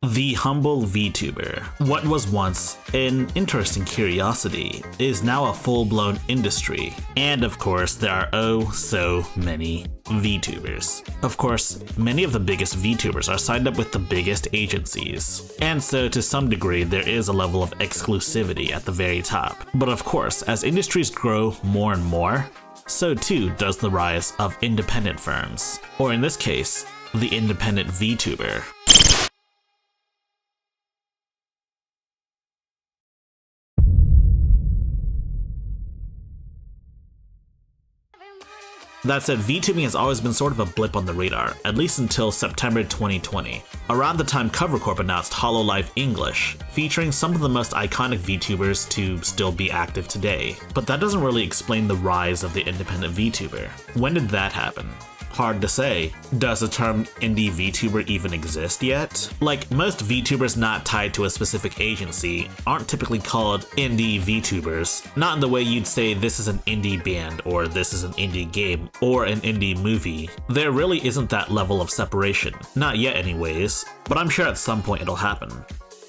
The humble VTuber, what was once an interesting curiosity, is now a full-blown industry. And of course, there are oh so many VTubers. Of course, many of the biggest VTubers are signed up with the biggest agencies. And so to some degree, there is a level of exclusivity at the very top. But of course, as industries grow more and more, so too does the rise of independent firms. Or in this case, the independent VTuber. That said, VTubing has always been sort of a blip on the radar, at least until September 2020. Around the time Cover Corp announced HoloLive English, featuring some of the most iconic VTubers to still be active today. But that doesn't really explain the rise of the independent VTuber. When did that happen? Hard to say. Does the term Indie VTuber even exist yet? Like, most VTubers not tied to a specific agency aren't typically called Indie VTubers. Not in the way you'd say this is an indie band, or this is an indie game, or an indie movie. There really isn't that level of separation. Not yet anyways, but I'm sure at some point it'll happen.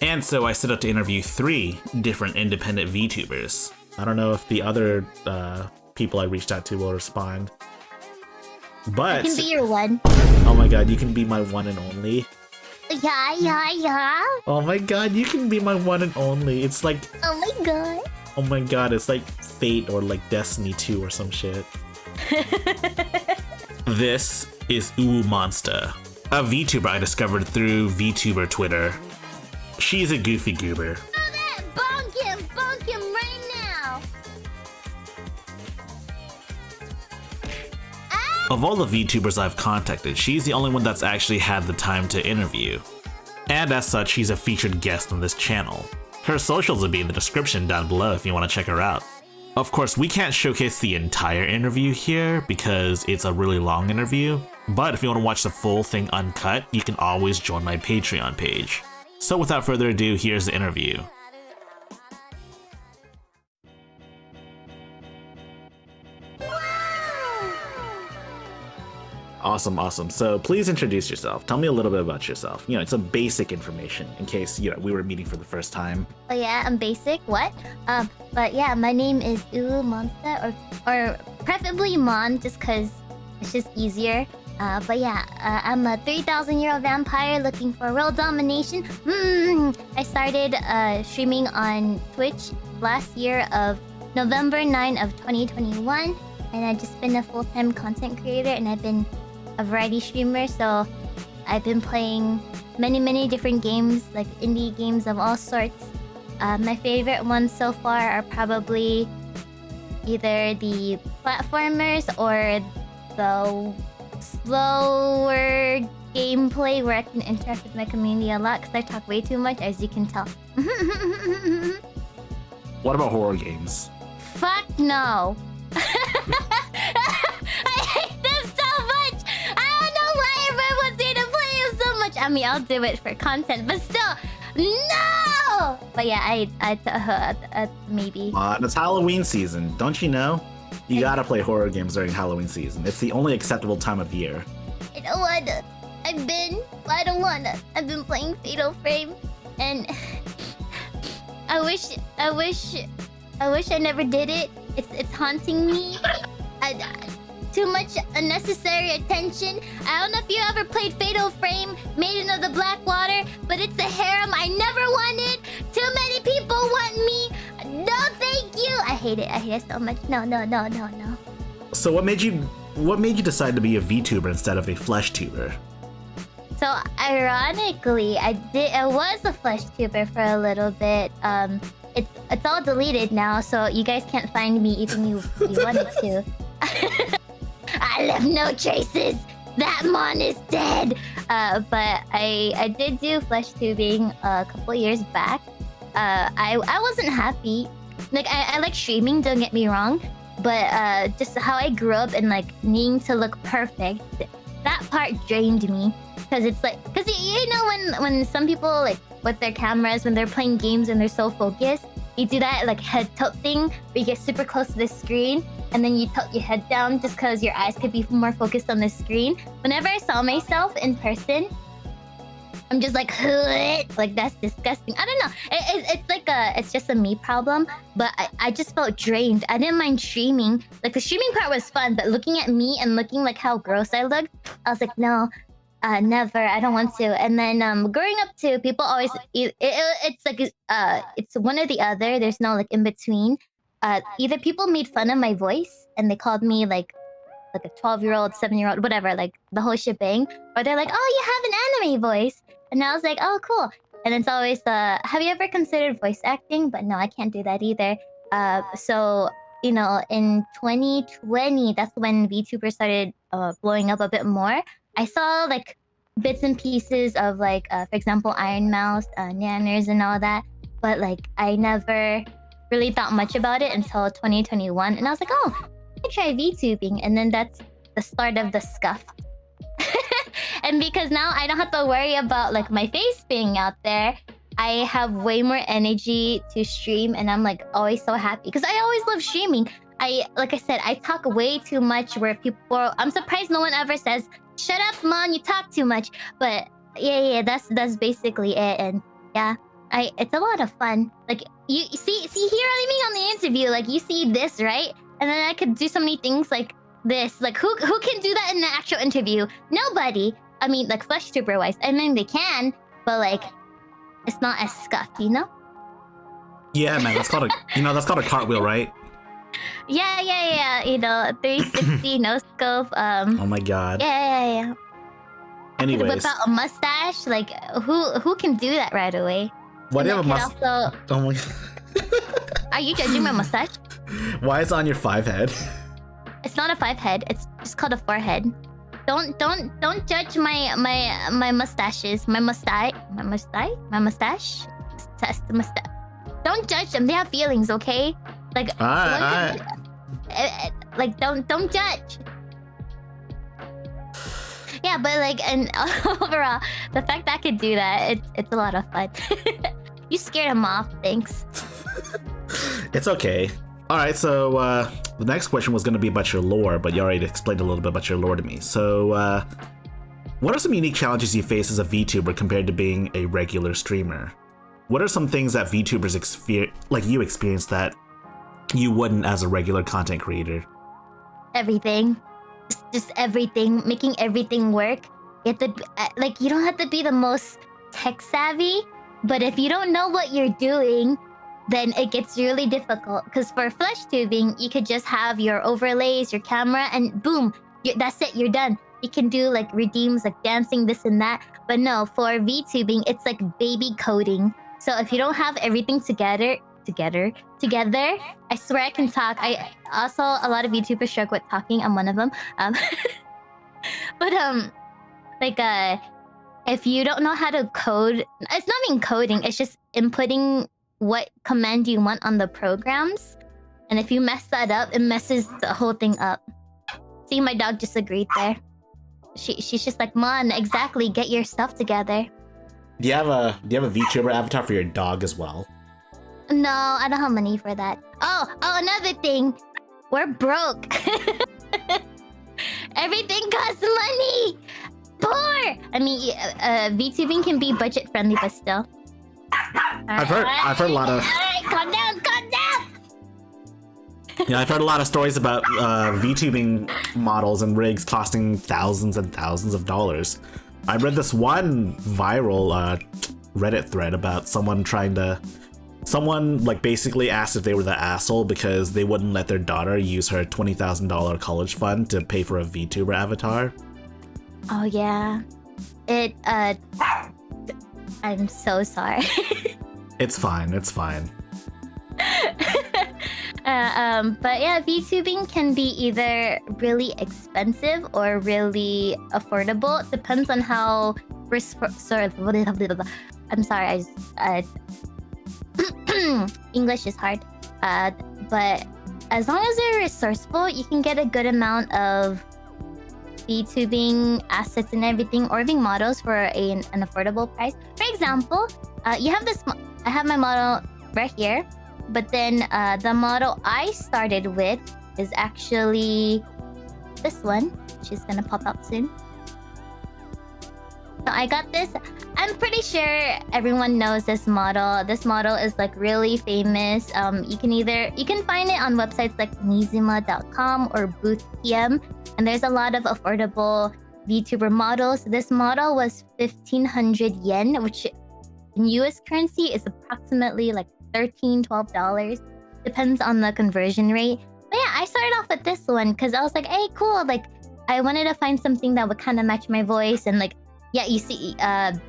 And so I set out to interview 3 different independent VTubers. I don't know if the other people I reached out to will respond. But I can be your one. Oh my god, you can be my one and only. Yeah. Oh my god, you can be my one and only. It's like, oh my god, it's like Fate or like Destiny 2 or some shit. This is Monster, a VTuber I discovered through VTuber Twitter. She's a goofy goober. Bonk him right now. Of all the VTubers I've contacted, she's the only one that's actually had the time to interview. And as such, she's a featured guest on this channel. Her socials will be in the description down below if you want to check her out. Of course, we can't showcase the entire interview here because it's a really long interview, but if you want to watch the full thing uncut, you can always join my Patreon page. So without further ado, here's the interview. Awesome. So please introduce yourself. Tell me a little bit about yourself. You know, it's some basic information in case, you know, we were meeting for the first time. Oh yeah, I'm basic. What? But yeah, my name is Monster, or preferably Mon, just cause it's just easier. But yeah, I'm a 3,000-year-old vampire looking for world domination. I started streaming on Twitch last year of November 9 of 2021, and I've just been a full-time content creator, and I've been a variety streamer, so I've been playing many different games, like indie games of all sorts. My favorite ones so far are probably either the platformers or the slower gameplay where I can interact with my community a lot because I talk way too much, as you can tell. What about horror games? Fuck no. I hate them so much. I don't know why everyone wants me to play them so much. I mean, I'll do it for content, but still, no. But yeah, I maybe. It's Halloween season, don't you know? You gotta play horror games during Halloween season. It's the only acceptable time of year. I don't wanna. I don't wanna. I've been playing Fatal Frame, and I wish I never did it. It's haunting me. Too much unnecessary attention. I don't know if you ever played Fatal Frame, Maiden of the Black Water, but it's a harem I never wanted. Too many people want me. No, thank you. I hate it so much. No. So what made you decide to be a VTuber instead of a flesh tuber? So ironically, I was a flesh tuber for a little bit. It's all deleted now, so you guys can't find me even if you wanted to. I left no traces. That Mon is dead. But I did do flesh tubing a couple years back. I wasn't happy. Like I like streaming, don't get me wrong, but just how I grew up and like needing to look perfect, that part drained me. Because it's like, you know when some people like with their cameras when they're playing games and they're so focused, you do that like head tilt thing where you get super close to the screen and then you tilt your head down just because your eyes could be more focused on the screen. Whenever I saw myself in person, I'm just like that's disgusting. I don't know. It's like it's just a me problem. But I just felt drained. I didn't mind streaming. Like the streaming part was fun, but looking at me and looking like how gross I looked, I was like, no, never. I don't want to. And then growing up too, people always it's like it's one or the other. There's no like in between. Either people made fun of my voice and they called me like a 12-year-old, 7-year-old, whatever, like the whole shebang, or they're like, oh, you have an anime voice, and I was like, oh, cool. And it's always have you ever considered voice acting? But no, I can't do that either. So you know, in 2020, that's when VTuber started blowing up a bit more. I saw like bits and pieces of like for example, Iron Mouse, Nanners and all that, but like I never really thought much about it until 2021, and I was like, oh, I try VTubing, and then that's the start of the scuff. And because now I don't have to worry about like my face being out there, I have way more energy to stream, and I'm like always so happy because I always love streaming. Like I said, I talk way too much where people, I'm surprised no one ever says, shut up, Mon, you talk too much. But yeah, that's basically it. And yeah, it's a lot of fun. Like you see here me on the interview, like you see this, right? And then I could do so many things like this. Like who can do that in an actual interview? Nobody. I mean, like FleshTuber wise, I mean they can, but like it's not as scuffed, you know? Yeah, man, that's called a cartwheel, right? Yeah. You know, 360 no scope. Oh my god. Yeah. Anyways, I could whip out a mustache. Like who can do that right away? Why do you have a mustache? Also... Oh my god. Are you judging my mustache? Why is it on your 5 head? It's not a 5 head. It's just called a 4 head. Don't judge my mustaches. My mustache. Don't judge them. They have feelings, okay? Like like don't judge. Yeah, but like, and overall, the fact that I could do that, it's a lot of fun. You scared him off. Thanks. It's okay. All right, so the next question was going to be about your lore, but you already explained a little bit about your lore to me. So what are some unique challenges you face as a VTuber compared to being a regular streamer? What are some things that VTubers experience that you wouldn't as a regular content creator? Everything. Just everything. Making everything work. You have to, like, you don't have to be the most tech savvy, but if you don't know what you're doing, then it gets really difficult. Because for FleshTubing, you could just have your overlays, your camera, and boom, that's it, you're done. You can do like redeems, like dancing, this and that. But no, for VTubing, it's like baby coding. So if you don't have everything together, I swear I can talk. I also, a lot of VTubers struggle with talking. I'm one of them. But if you don't know how to code, it's not even coding. It's just inputting what command you want on the programs, and if you mess that up, it messes the whole thing up. See, my dog just agreed there. She's just like, Mon, exactly, get your stuff together. Do you have a VTuber avatar for your dog as well? No, I don't have money for that. Oh, another thing, we're broke. Everything costs money. Poor. I mean, VTubing can be budget friendly, but still. I've heard a lot of. Alright, calm down. Yeah, I've heard a lot of stories about VTubing models and rigs costing thousands and thousands of dollars. I read this one viral Reddit thread about someone like basically asked if they were the asshole because they wouldn't let their daughter use her $20,000 college fund to pay for a VTuber avatar. Oh yeah, I'm so sorry. It's fine. But yeah, VTubing can be either really expensive or really affordable. It depends on how I'm sorry, English is hard. But as long as you're resourceful, you can get a good amount of VTubing assets and everything, or even models for an affordable price. For example, you have this. I have my model right here, but then the model I started with is actually this one. She's gonna pop out soon. So I got this. I'm pretty sure everyone knows this model. This model is like really famous. You can find it on websites like Nizuma.com or Booth PM, and there's a lot of affordable VTuber models. This model was 1,500 yen, which in US currency is approximately like $13-12. Depends on the conversion rate. But yeah, I started off with this one because I was like, hey, cool. Like, I wanted to find something that would kind of match my voice. And like, yeah, you see, I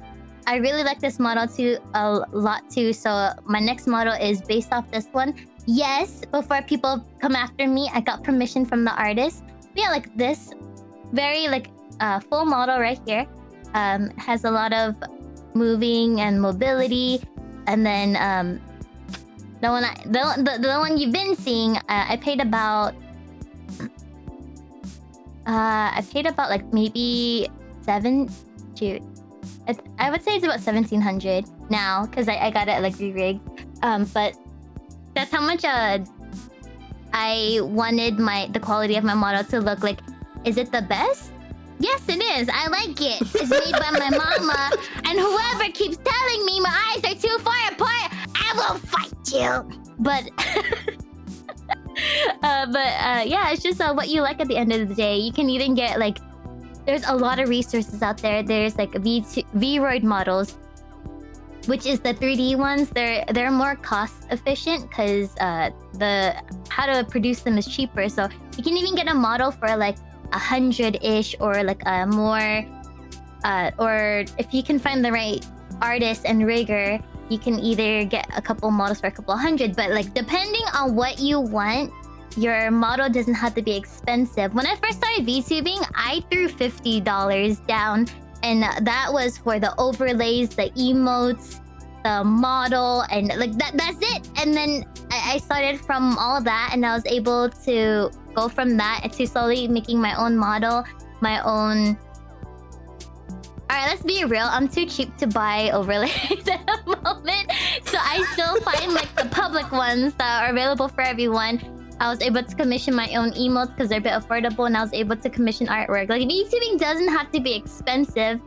really like this model too, a lot too. So my next model is based off this one. Yes, before people come after me, I got permission from the artist. But yeah, like this very like full model right here has a lot of moving and mobility. And then the one you've been seeing, I paid about like maybe I would say it's about 1,700 now because I got it like re-rigged. But that's how much I wanted the quality of my model to look like. Is it the best? Yes, it is. I like it. It's made by my mama, and whoever keeps telling me my eyes are too far apart, I will fight you. But yeah, it's just what you like at the end of the day. You can even get like, there's a lot of resources out there. There's like V-Roid models, which is the 3D ones. They're more cost efficient because how to produce them is cheaper. So you can even get a model for like 100-ish or like a more or if you can find the right artist and rigger, you can either get a couple models for a couple hundred. But like depending on what you want, your model doesn't have to be expensive. When I first started VTubing, I threw $50 down, and that was for the overlays, the emotes, the model, and like that's it. And then I started from all that, and I was able to go from that to slowly making my own model, my own. Alright, let's be real. I'm too cheap to buy overlays at the moment. So I still find like the public ones that are available for everyone. I was able to commission my own emotes because they're a bit affordable, and I was able to commission artwork. Like, VTubing doesn't have to be expensive.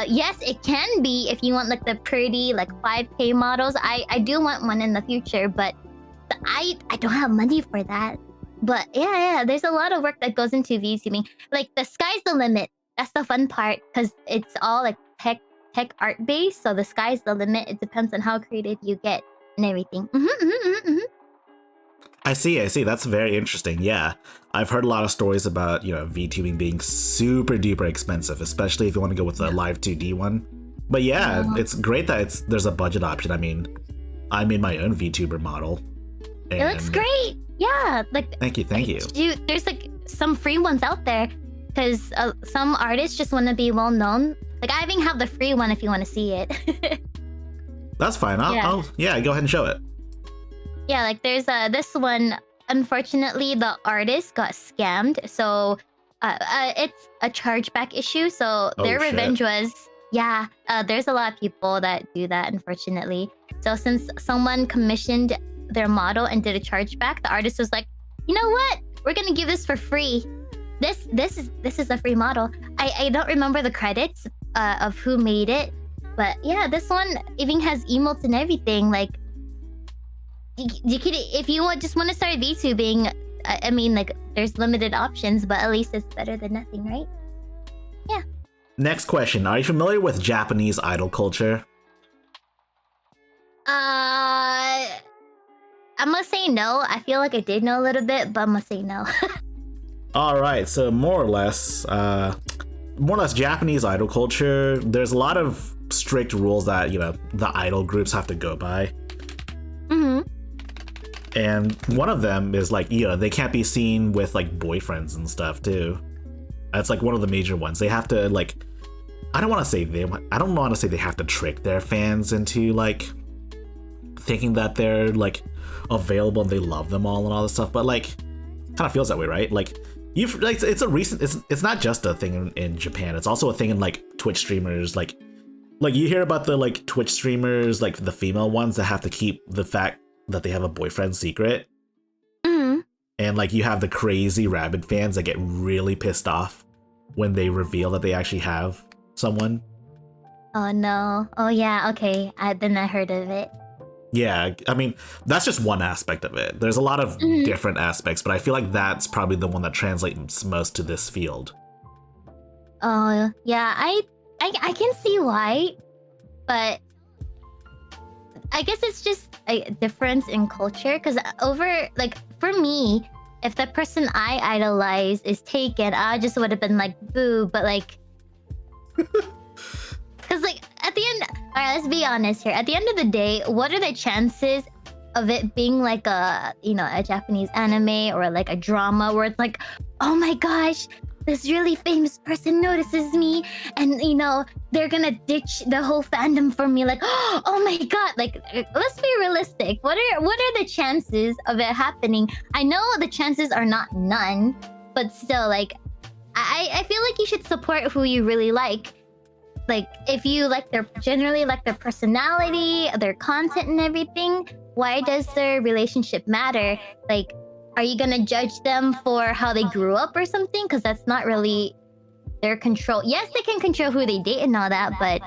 Yes, it can be if you want like the pretty like 5K models. I do want one in the future, but I don't have money for that. But yeah, there's a lot of work that goes into VTubing. Like the sky's the limit. That's the fun part because it's all like tech art based. So the sky's the limit. It depends on how creative you get and everything. I see. That's very interesting. Yeah, I've heard a lot of stories about, VTubing being super duper expensive, especially if you want to go with the live 2D one. But yeah, it's great that there's a budget option. I mean, I made my own VTuber model. It looks great. Yeah, like thank you. There's like some free ones out there because some artists just want to be well known. Like I even have the free one if you want to see it. That's fine. I'll go ahead and show it. Yeah, like there's this one. Unfortunately, the artist got scammed, so it's a chargeback issue. So their revenge was there's a lot of people that do that, unfortunately. So since someone commissioned their model and did a chargeback, the artist was like, you know what? We're gonna give this for free. This is a free model. I don't remember the credits of who made it, but yeah, this one even has emotes and everything. Like. You could, if you just want to start VTubing, I mean, like, there's limited options, but at least it's better than nothing, right? Yeah. Next question. Are you familiar with Japanese idol culture? I'm gonna say no. I feel like I did know a little bit, but I'm gonna say no. Alright, so more or less Japanese idol culture, there's a lot of strict rules that, the idol groups have to go by. And one of them is like, they can't be seen with like boyfriends and stuff too. That's like one of the major ones. They have to like, I don't want to say they have to trick their fans into like thinking that they're like available and they love them all and all this stuff. But like, kind of feels that way, right? Like it's not just a thing in Japan. It's also a thing in like Twitch streamers. Like you hear about the like Twitch streamers, like the female ones that have to keep the fact that they have a boyfriend secret. And like you have the crazy rabid fans that get really pissed off when they reveal that they actually have someone. Oh no. Oh yeah. Okay. Then I heard of it. Yeah, I mean, that's just one aspect of it. There's a lot of Mhm. different aspects, but I feel like that's probably the one that translates most to this field. Oh yeah. I can see why, but I guess it's just a difference in culture. Because over like for me, if the person I idolize is taken, I just would have been like boo. But like, because like at the end, all right, let's be honest here. At the end of the day, what are the chances of it being like a a Japanese anime or like a drama where it's like, oh my gosh, this really famous person notices me, and they're gonna ditch the whole fandom for me. Like, oh my god, like let's be realistic. What are the chances of it happening? I know the chances are not none, but still, like I feel like you should support who you really like. Like if you like generally like their personality, their content and everything, why does their relationship matter? Like, are you gonna judge them for how they grew up or something? Because that's not really their control. Yes, they can control who they date and all that, but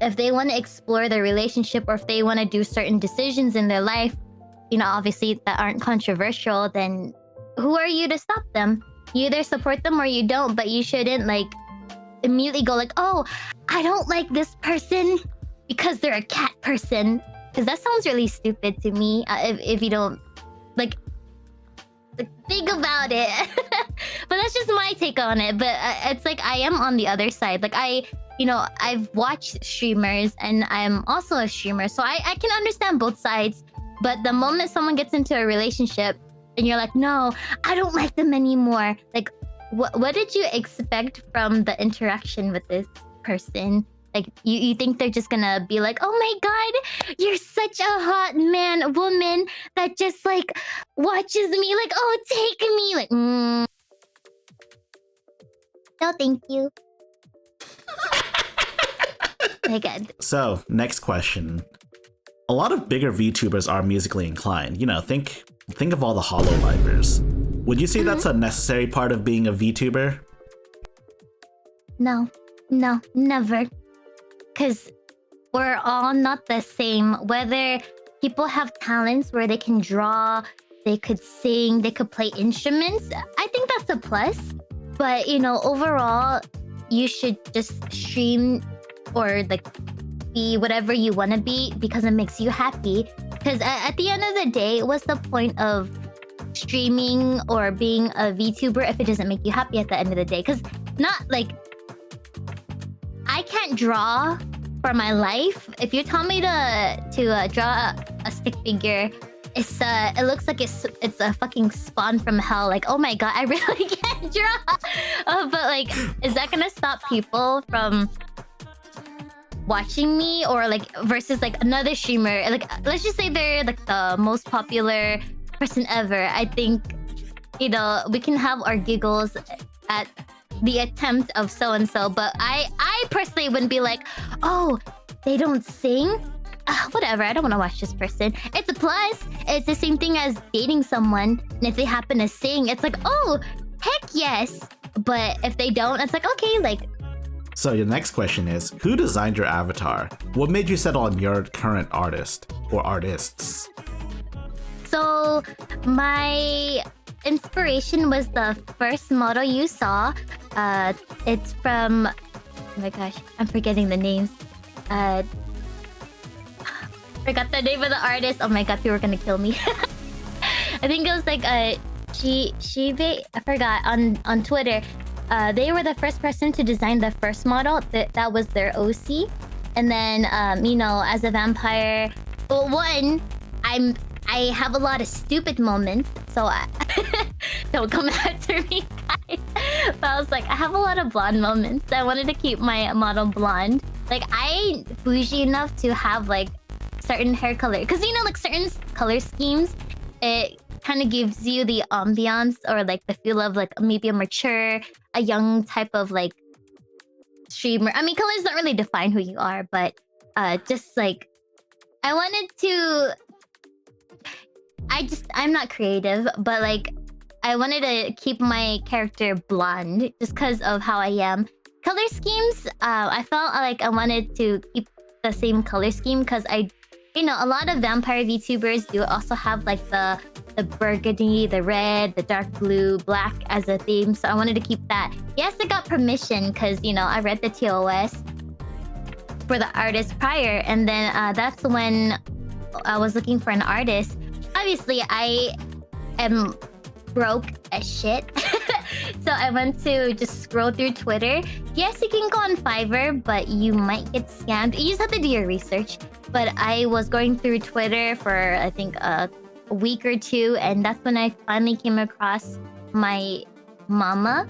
if they want to explore their relationship or if they want to do certain decisions in their life, obviously that aren't controversial, then who are you to stop them? You either support them or you don't, but you shouldn't like immediately go like, oh, I don't like this person because they're a cat person. Because that sounds really stupid to me. If you don't like think about it. But that's just my take on it. But it's like I am on the other side. Like I've watched streamers and I'm also a streamer, so I can understand both sides. But the moment someone gets into a relationship and you're like, no, I don't like them anymore, like what did you expect from the interaction with this person? Like you think they're just gonna be like, oh my god, you're such a hot woman that just like watches me, like, oh, take me, like, no thank you. My god. So, next question. A lot of bigger VTubers are musically inclined. Think of all the hololivers. Would you say that's a necessary part of being a VTuber? No, never. Because we're all not the same. Whether people have talents where they can draw, they could sing, they could play instruments, I think that's a plus. But, overall, you should just stream or like be whatever you want to be because it makes you happy. Because at the end of the day, what's the point of streaming or being a VTuber if it doesn't make you happy at the end of the day? Because not like I can't draw for my life. If you tell me to draw a stick figure, it looks like it's a fucking spawn from hell. Like, oh my god, I really can't draw. But like, is that gonna stop people from watching me? Or like versus like another streamer, like let's just say they're like the most popular person ever. I think we can have our giggles at the attempt of so and so, but I personally wouldn't be like, oh, they don't sing, whatever, I don't want to watch this person. It's a plus. It's the same thing as dating someone, and if they happen to sing, it's like, oh, heck yes. But if they don't, it's like, okay, like. So your next question is, who designed your avatar? What made you settle on your current artist or artists? So my inspiration was the first model you saw. It's from, oh my gosh, I'm forgetting the names. Forgot the name of the artist. Oh my god, people are gonna kill me. I think it was like Shibe. I forgot, on Twitter. They were the first person to design the first model. That was their OC. And then as a vampire, well, one, I have a lot of stupid moments, so don't come after me, guys. But I was like, I have a lot of blonde moments. I wanted to keep my model blonde. Like, I ain't bougie enough to have like certain hair color, because like certain color schemes, it kind of gives you the ambiance or like the feel of like maybe a young type of like streamer. I mean, colors don't really define who you are, but just like I wanted to. I'm not creative, but like I wanted to keep my character blonde just because of how I am. color schemes, I felt like I wanted to keep the same color scheme because a lot of vampire VTubers do also have like the burgundy, the red, the dark blue, black as a theme. So I wanted to keep that. Yes, I got permission because, I read the TOS for the artist prior. And then that's when I was looking for an artist. Obviously, I am broke as shit. So I went to just scroll through Twitter. Yes, you can go on Fiverr, but you might get scammed. You just have to do your research. But I was going through Twitter for, I think, a week or two. And that's when I finally came across my mama.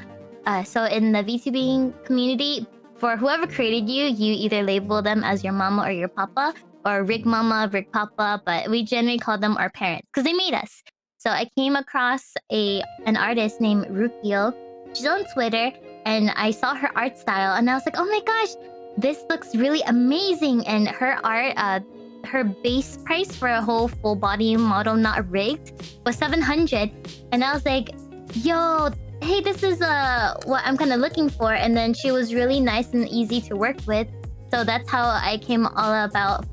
So in the VTubing community, for whoever created you, you either label them as your mama or your papa, or Rig Mama, Rig Papa, but we generally call them our parents because they made us. So I came across an artist named Rukio. She's on Twitter, and I saw her art style, and I was like, oh my gosh, this looks really amazing. And her art, her base price for a whole full body model, not rigged, was 700. And I was like, yo, hey, this is what I'm kind of looking for. And then she was really nice and easy to work with. So that's how I came all about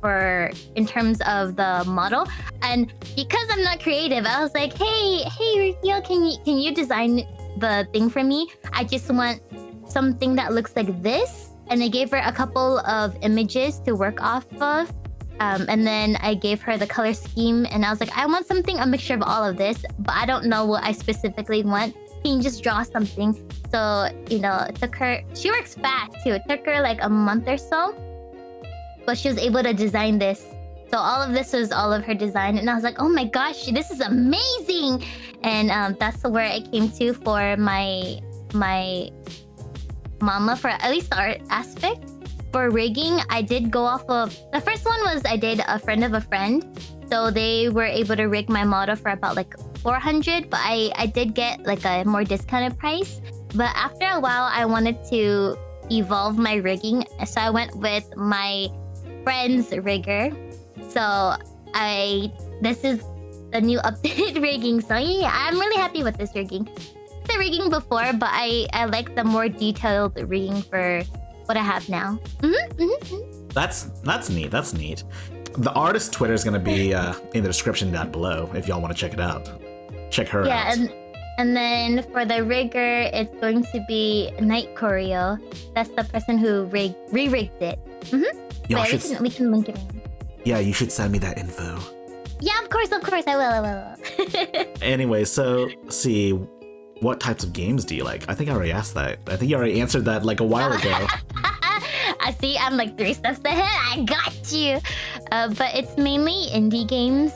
in terms of the model. And because I'm not creative, I was like, hey, Rukio, can you design the thing for me? I just want something that looks like this. And I gave her a couple of images to work off of. And then I gave her the color scheme, and I was like, I want a mixture of all of this, but I don't know what I specifically want. Can you just draw something? So, it took her, she works fast too. It took her like a month or so, but she was able to design this. So all of this was all of her design. And I was like, oh my gosh, this is amazing. And that's where I came to for my mama, for at least the art aspect. For rigging, I did go off of, the first one was I did a friend of a friend. So they were able to rig my model for about like 400, but I did get like a more discounted price. But after a while, I wanted to evolve my rigging. So I went with my friend's rigger. So this is the new updated rigging. So yeah, I'm really happy with this rigging. The rigging before, but I like the more detailed rigging for what I have now. That's neat. That's neat. The artist Twitter is going to be in the description down below if y'all want to check it out. Check her out. Yeah, and then for the rigger, it's going to be Night Choreo. That's the person who re-rigged it. We can link it in. Yeah, you should send me that info. Yeah, of course, I will. Anyway, so see, what types of games do you like? I think I already asked that. I think you already answered that like a while ago. I see, I'm like 3 steps ahead. I got you. But it's mainly indie games.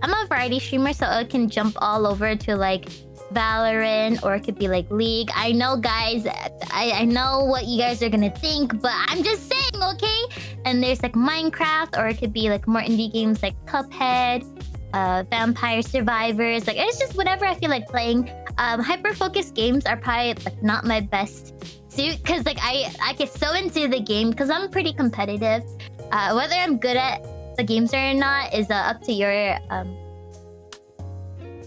I'm a variety streamer, so it can jump all over to like Valorant, or it could be like League. I know, guys, I know what you guys are gonna think, but I'm just saying, okay? And there's like Minecraft, or it could be like more indie games like Cuphead, Vampire Survivors. Like, it's just whatever I feel like playing. Hyper-focused games are probably like not my best suit, because like I get so into the game because I'm pretty competitive. Whether I'm good at the games or not is up to your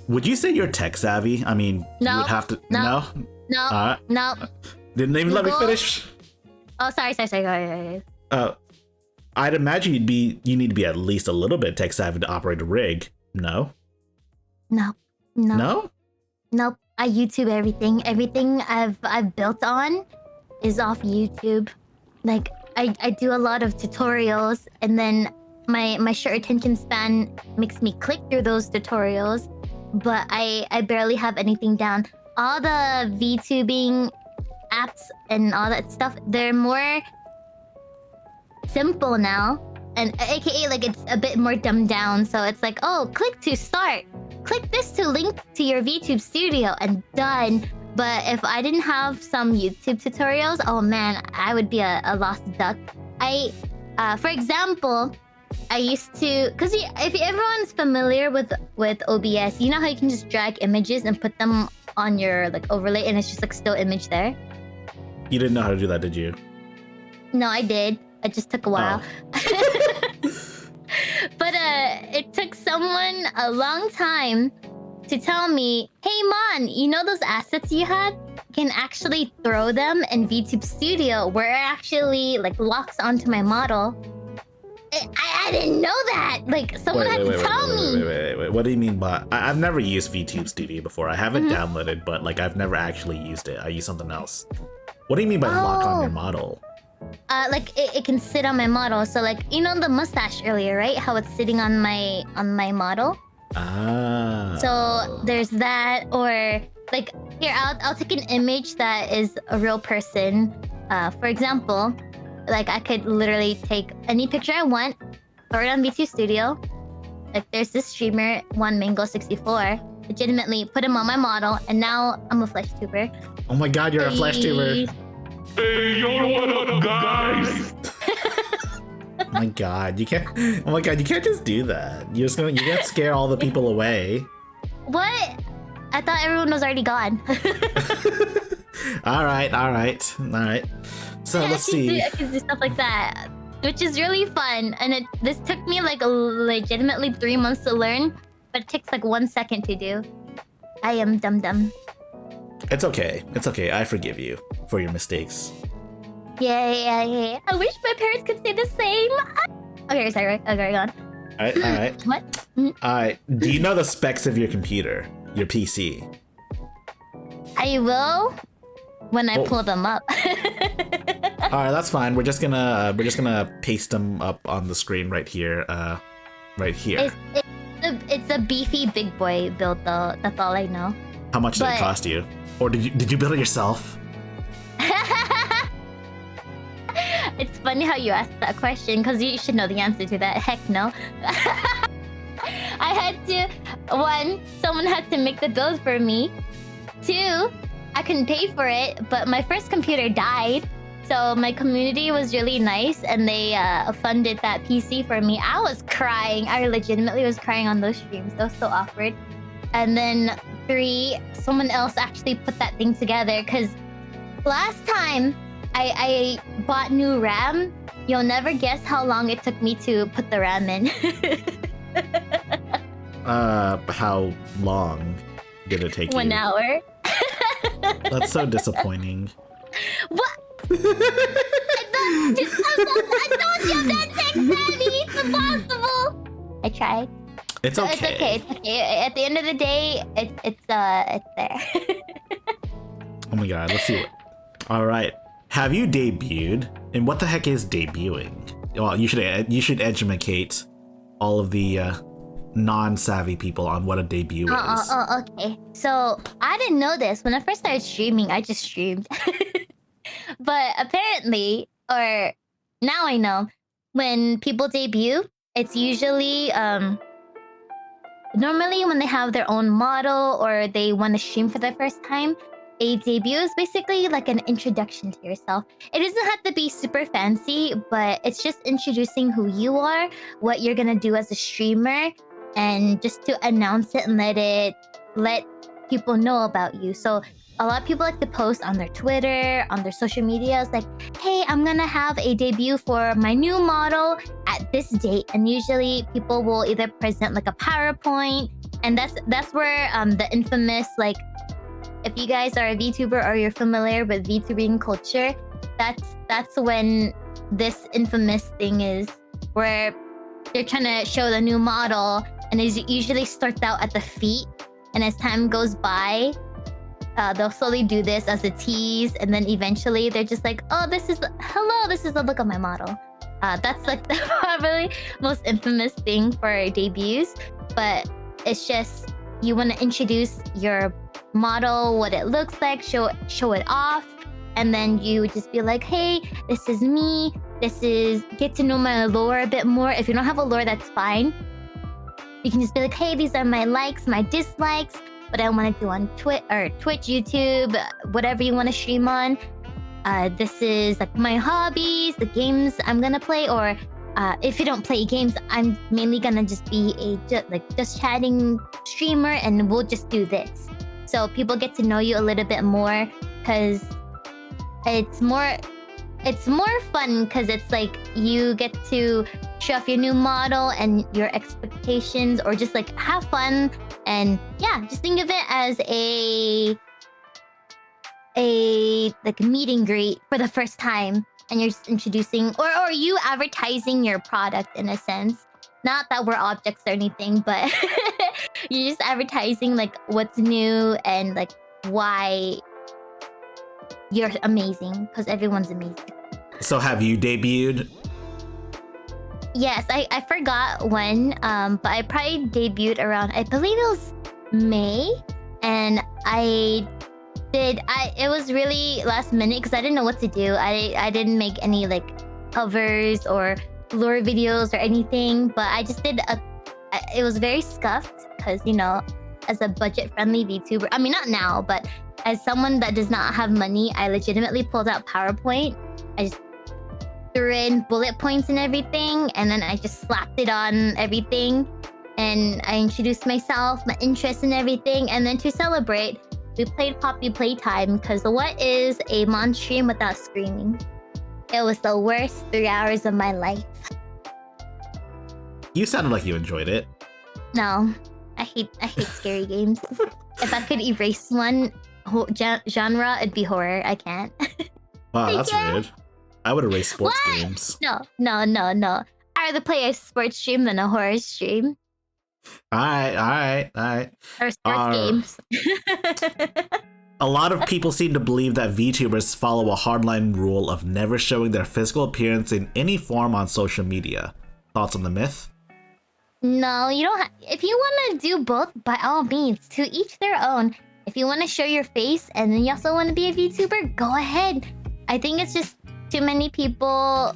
Would you say you're tech savvy? I mean, no, you would have to. No. Didn't even let me finish. Oh, sorry. I'd imagine you need to be at least a little bit tech savvy to operate a rig. No. No. Nope. I YouTube everything. Everything I've built on is off YouTube. Like I do a lot of tutorials, and then my short attention span makes me click through those tutorials, but I barely have anything down. All the VTubing apps and all that stuff, they're more simple now, and aka like it's a bit more dumbed down. So it's like, oh, click to start, click this to link to your VTube studio, and done. But if I didn't have some YouTube tutorials, oh man, I would be a lost duck. For example, I used to, because if everyone's familiar with OBS, you know how you can just drag images and put them on your like overlay, and it's just like still image there. You didn't know how to do that, did you? No, I did. It just took a while. But it took someone a long time to tell me, hey Mon, you know those assets you had? can actually throw them in VTube Studio, where it actually like locks onto my model. I didn't know that. Like someone had to tell me. Wait. What do you mean by? I've never used VTube Studio before. I haven't downloaded, but like I've never actually used it. I use something else. What do you mean by lock on your model? Like it can sit on my model. So like you know the mustache earlier, right? How it's sitting on my model. Ah. So there's that, or like here I'll take an image that is a real person. For example, like I could literally take any picture I want, throw it on VTube Studio. Like there's this streamer, OneMango64, legitimately put him on my model, and now I'm a flesh tuber. Oh my god, you're a flesh tuber. Hey, yo, what up, guys? Oh my god, you can't. Oh my god, you can't just do that. You're gonna scare all the people away. What? I thought everyone was already gone. all right. So let's see. I can do stuff like that, which is really fun. And this took me like legitimately 3 months to learn, but it takes like 1 second to do. I am dumb. It's okay. I forgive you for your mistakes. Yeah. I wish my parents could say the same. Okay, sorry. Okay, go on. All right. What? All right. Do you know the specs of your computer, your PC? I will when I pull them up. All right, that's fine. We're just gonna paste them up on the screen right here. Right here. It's a beefy big boy build though. That's all I know. How much did it cost you? Or did you build it yourself? It's funny how you asked that question, because you should know the answer to that. Heck no. I had to, 1, someone had to make the build for me. 2, I couldn't pay for it, but my first computer died. So my community was really nice, and they funded that PC for me. I was crying. I legitimately was crying on those streams. That was so awkward. And then 3, someone else actually put that thing together, because last time I bought new RAM. You'll never guess how long it took me to put the RAM in. How long did it take you? 1 hour. That's so disappointing. What? I told you I'm not tech savvy. It's impossible. I tried. It's okay. It's okay. At the end of the day, it's there. Oh my god, let's see. All right. Have you debuted? And what the heck is debuting? Well, you should educate all of the non-savvy people on what a debut is. Oh, okay. So I didn't know this. When I first started streaming, I just streamed. But apparently, or now I know, when people debut, it's usually normally when they have their own model or they want to stream for the first time. A debut is basically like an introduction to yourself. It doesn't have to be super fancy, but it's just introducing who you are, what you're gonna do as a streamer, and just to announce it and let people know about you. So a lot of people like to post on their Twitter, on their social medias, like, hey, I'm gonna have a debut for my new model at this date. And usually people will either present like a PowerPoint, and that's where the infamous, like, if you guys are a VTuber or you're familiar with VTubing culture, that's when this infamous thing is, where they're trying to show the new model, and it usually starts out at the feet, and as time goes by, they'll slowly do this as a tease, and then eventually they're just like, oh, this is the look of my model. That's like the probably most infamous thing for debuts, but it's just, you want to introduce your model, what it looks like, show it off, and then you would just be like, hey, this is me, get to know my lore a bit more. If you don't have a lore, that's fine. You can just be like, hey, these are my likes, my dislikes, what I want to do on Twitch, YouTube, whatever you want to stream on. This is like my hobbies, the games I'm gonna play, or if you don't play games, I'm mainly gonna just be a just chatting streamer, and we'll just do this. So people get to know you a little bit more, because it's more fun, because it's like you get to show off your new model and your expectations, or just like have fun, and yeah, just think of it as a like meet and greet for the first time, and you're just introducing or you advertising your product in a sense. Not that we're objects or anything, but you're just advertising like what's new and like why you're amazing, because everyone's amazing. So have you debuted? Yes, I forgot when, but I probably debuted around, I believe it was May, and it was really last minute because I didn't know what to do. I didn't make any like covers or lore videos or anything, but I just did it was very scuffed because, you know, as a budget-friendly VTuber, I mean, not now, but as someone that does not have money, I legitimately pulled out PowerPoint. I just threw in bullet points and everything, and then I just slapped it on everything, and I introduced myself, my interests and everything, and then to celebrate, we played Poppy Playtime, because what is a Mon stream without screaming? It was the worst 3 hours of my life. You sounded like you enjoyed it. No, I hate scary games. If I could erase one genre, it'd be horror. I can't. Wow, that's rude. I would erase sports games. No. I'd rather play a sports stream than a horror stream. Alright. Or sports games. A lot of people seem to believe that VTubers follow a hardline rule of never showing their physical appearance in any form on social media. Thoughts on the myth? No, you don't. If you want to do both, by all means, to each their own. If you want to show your face and then you also want to be a VTuber, go ahead. I think it's just too many people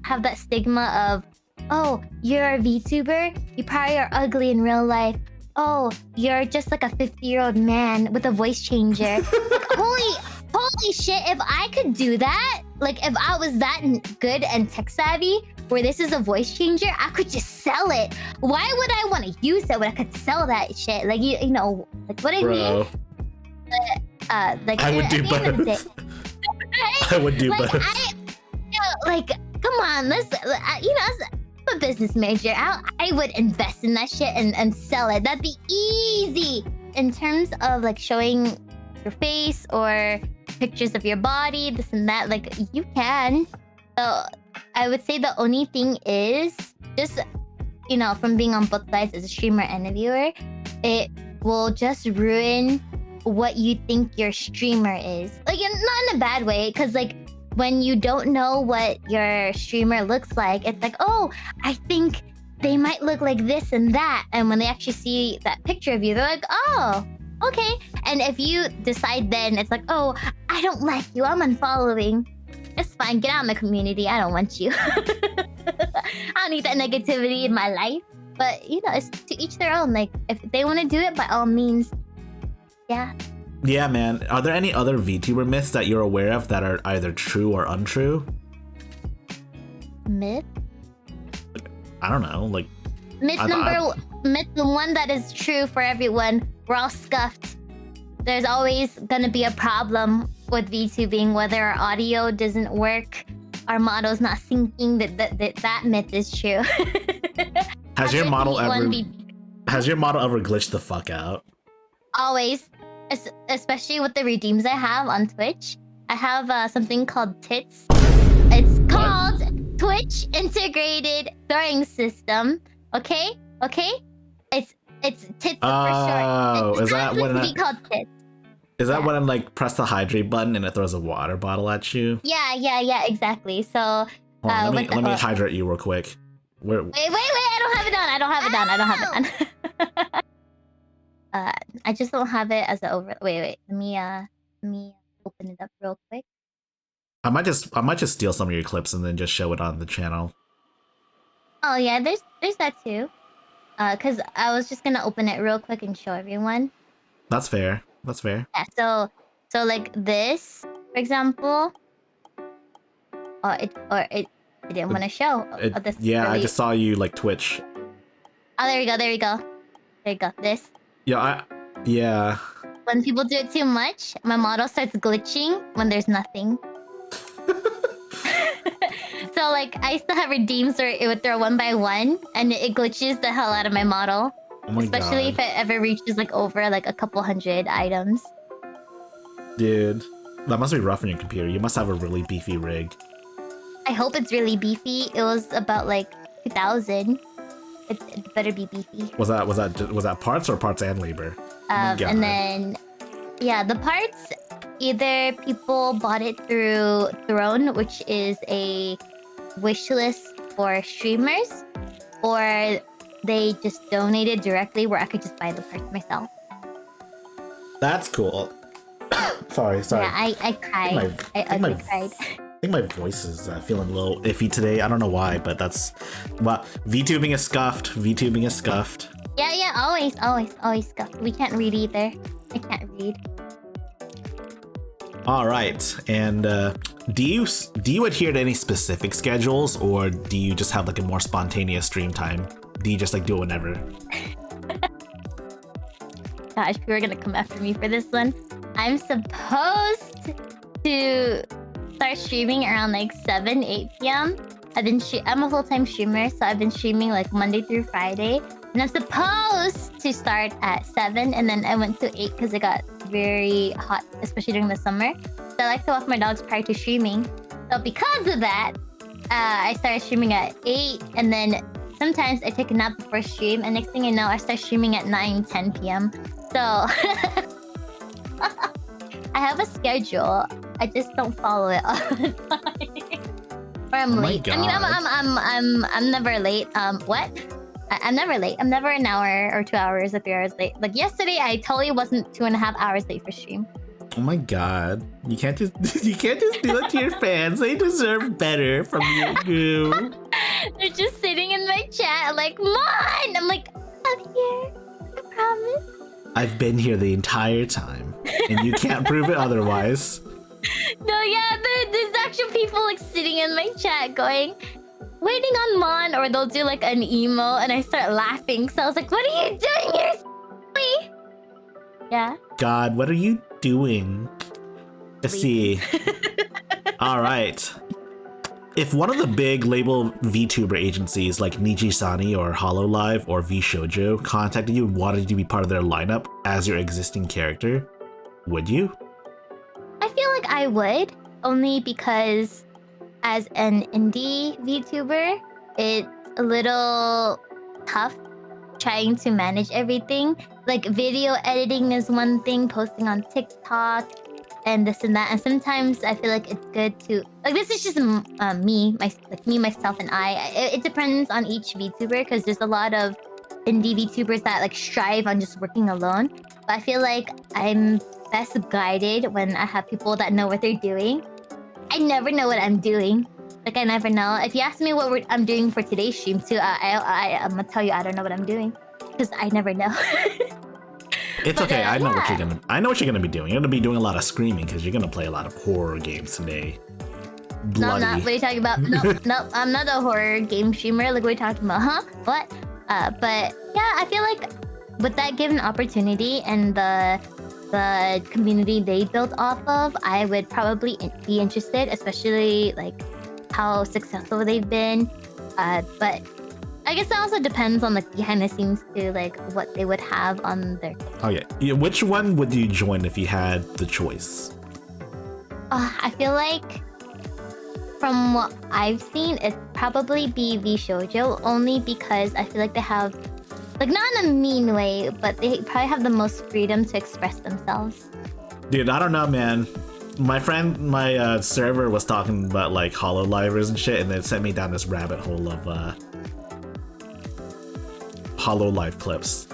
have that stigma of, oh, you're a VTuber? You probably are ugly in real life. Oh, you're just like a 50-year-old man with a voice changer. Like, holy shit, if I could do that, like if I was that good and tech savvy, where this is a voice changer, I could just sell it. Why would I want to use it when I could sell that shit? Like, you know, like what I mean? Like, I would do both. I would do both. Like, come on, let's, you know, I'm a business major. I would invest in that shit and sell it. That'd be easy. In terms of like showing your face or pictures of your body, this and that, like you can. So I would say the only thing is just, you know, from being on both sides as a streamer and a viewer, it will just ruin what you think your streamer is. Like, not in a bad way, because like when you don't know what your streamer looks like, it's like, oh, I think they might look like this and that. And when they actually see that picture of you, they're like, oh, okay. And if you decide then, it's like, oh, I don't like you, I'm unfollowing. It's fine, get out of my community, I don't want you. I don't need that negativity in my life. But, you know, it's to each their own. Like, if they want to do it, by all means, yeah. Yeah, man. Are there any other VTuber myths that you're aware of that are either true or untrue? Myth? I don't know, like... Myth the one that is true for everyone. We're all scuffed. There's always gonna be a problem with VTubing, whether our audio doesn't work, our model's not syncing. That myth is true. Has your model ever glitched the fuck out? Always. Especially with the redeems I have on Twitch. I have something called TITS. It's called Twitch Integrated Throwing System. Okay? It's TITS for short. Is that when called TITS. Is that when I like press the hydrate button and it throws a water bottle at you? Yeah, exactly. So let me hydrate you real quick. Wait, I don't have it on. I just don't have it as an over. Wait. Let me open it up real quick. I might just steal some of your clips and then just show it on the channel. Oh yeah, there's that too. Cause I was just gonna open it real quick and show everyone. That's fair. Yeah. So like this, for example. It didn't want to show. Yeah, I just saw you like Twitch. Oh, there we go. This. Yeah. When people do it too much, my model starts glitching when there's nothing. So like I used to have redeems where it would throw one by one and it glitches the hell out of my model. Oh my Especially God. if it ever reaches like over like a couple hundred items. Dude. That must be rough on your computer. You must have a really beefy rig. I hope it's really beefy. It was about like 2,000. It better be beefy. Was that parts or parts and labor? And then, yeah, the parts, either people bought it through Throne, which is a wish list for streamers, or they just donated directly where I could just buy the parts myself. That's cool. Sorry. Yeah, I cried. I ugly cried. I think my voice is feeling a little iffy today. I don't know why, but that's... Well, VTubing is scuffed. VTubing is scuffed. Yeah, always scuffed. We can't read either. I can't read. All right, and do you adhere to any specific schedules, or do you just have like a more spontaneous stream time? Do you just like do it whenever? Gosh, people are gonna come after me for this one. I'm supposed to start streaming around like 7-8 p.m. I'm a full-time streamer, so I've been streaming like Monday through Friday, and I'm supposed to start at 7, and then I went to 8 because it got very hot, especially during the summer. So I like to walk my dogs prior to streaming. So because of that, I started streaming at 8, and then sometimes I take a nap before stream, and next thing you know, I start streaming at 9-10 p.m. So I have a schedule. I just don't follow it all the time. Or I'm late. I mean, I'm never late. What? I'm never late. I'm never an hour or 2 hours or 3 hours late. Like yesterday, I totally wasn't 2.5 hours late for stream. Oh my god! You can't just do that to your fans. They deserve better from you. They're just sitting in my chat like, "Mon!" I'm like, "I'm here. I promise." I've been here the entire time, and you can't prove it otherwise. No, yeah, there's actual people like sitting in my chat going, "Waiting on Mon," or they'll do like an emo, and I start laughing. So I was like, "What are you doing here?" Yeah. God, what are you doing? Let's see. All right. If one of the big label VTuber agencies like Nijisani or Hololive or VShojo contacted you and wanted you to be part of their lineup as your existing character, would you? I feel like I would, only because as an indie VTuber, it's a little tough trying to manage everything. Like video editing is one thing, posting on TikTok, and this and that. And sometimes I feel like it's good to like this is just me, myself, and I. It depends on each VTuber because there's a lot of indie VTubers that like strive on just working alone. But I feel like I'm best guided when I have people that know what they're doing. I never know what I'm doing. Like I never know. If you ask me what I'm doing for today's stream too, I'm gonna tell you I don't know what I'm doing because I never know. It's okay. I know what you're gonna be doing. You're gonna be doing a lot of screaming because you're gonna play a lot of horror games today. Bloody. No, I'm not. What are you talking about? No, I'm not a horror game streamer. Like what are you talking about? Huh? What? But yeah, I feel like with that given opportunity and the community they built off of, I would probably be interested, especially like how successful they've been. But I guess it also depends on the behind the scenes too, like what they would have on their. Oh yeah. Which one would you join if you had the choice? I feel like from what I've seen, it'd probably be VShojo, only because I feel like they have, like not in a mean way, but they probably have the most freedom to express themselves. Dude, I don't know, man. My friend, my server was talking about like Hololivers and shit, and it sent me down this rabbit hole of Hololive clips,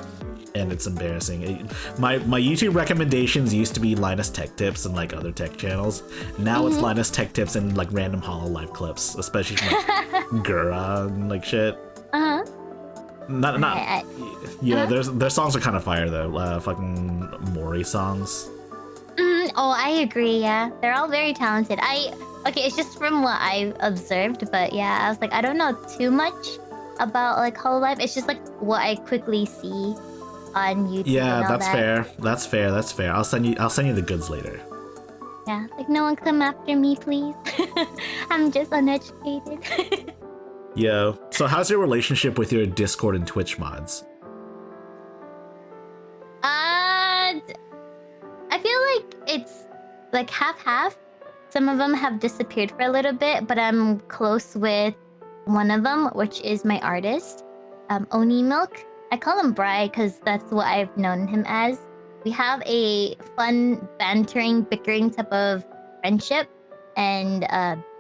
and it's embarrassing. My YouTube recommendations used to be Linus Tech Tips and like other tech channels. Now it's Linus Tech Tips and like random Hololive clips, especially from like Gura and like shit. Their songs are kind of fire though. Fucking Mori songs. Oh, I agree. Yeah, they're all very talented. Okay, it's just from what I've observed, but yeah, I was like, I don't know too much about like Hololive. It's just like what I quickly see on YouTube. Yeah, that's fair. That's fair. That's fair. I'll send you the goods later. Yeah, like no one come after me, please. I'm just uneducated. Yo, so how's your relationship with your Discord and Twitch mods? I feel like it's like half. Some of them have disappeared for a little bit, but I'm close with one of them, which is my artist, Oni Milk. I call him Bri because that's what I've known him as. We have a fun, bantering, bickering type of friendship, and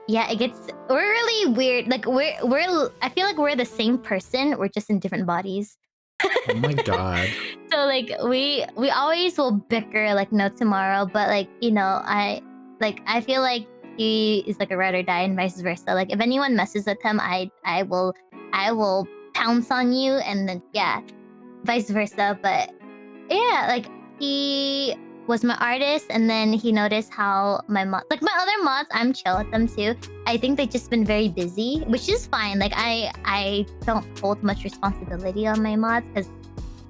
yeah, it gets we're really weird. Like we're I feel like we're the same person. We're just in different bodies. Oh my god. So like we always will bicker like no tomorrow, but like I feel like he is like a ride or die and vice versa. Like if anyone messes with him, I will pounce on you, and then yeah, vice versa. But yeah, like he was my artist, and then he noticed how my other mods, I'm chill with them too. I think they've just been very busy, which is fine. Like I don't hold much responsibility on my mods because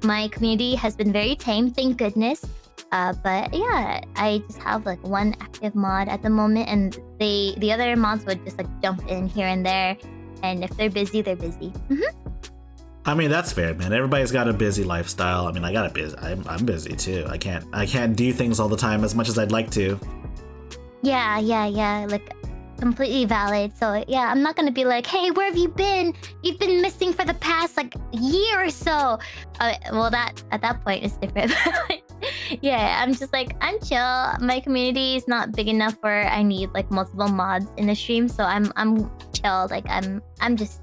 my community has been very tame, thank goodness. But yeah, I just have like one active mod at the moment, and the other mods would just like jump in here and there, and if they're busy, they're busy. I mean, that's fair, man. Everybody's got a busy lifestyle. I mean, I got a busy. I'm busy too. I can't do things all the time as much as I'd like to. Yeah. Like completely valid. So yeah, I'm not gonna be like, hey, where have you been? You've been missing for the past like year or so. Well, that at that point is different. Yeah, I'm just like, I'm chill. My community is not big enough where I need like multiple mods in the stream. So I'm chill. Like I'm just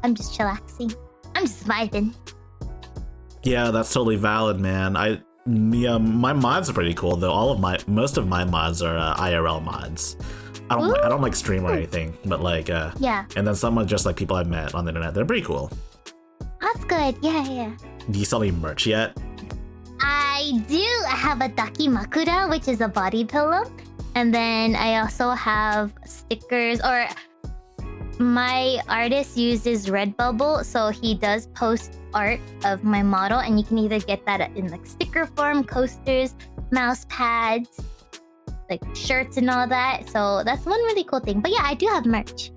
chillaxing. I'm just vibing. Yeah, that's totally valid, man. My mods are pretty cool though. Most of my mods are IRL mods. I don't like stream or anything, but like yeah. And then some are just like people I've met on the internet. They're pretty cool. That's good. Yeah. Do you sell any merch yet? I do. I have a Daki Makura, which is a body pillow, and then I also have stickers. Or my artist uses Redbubble, so he does post art of my model, and you can either get that in like sticker form, coasters, mouse pads, like shirts and all that. So that's one really cool thing. But yeah, I do have merch.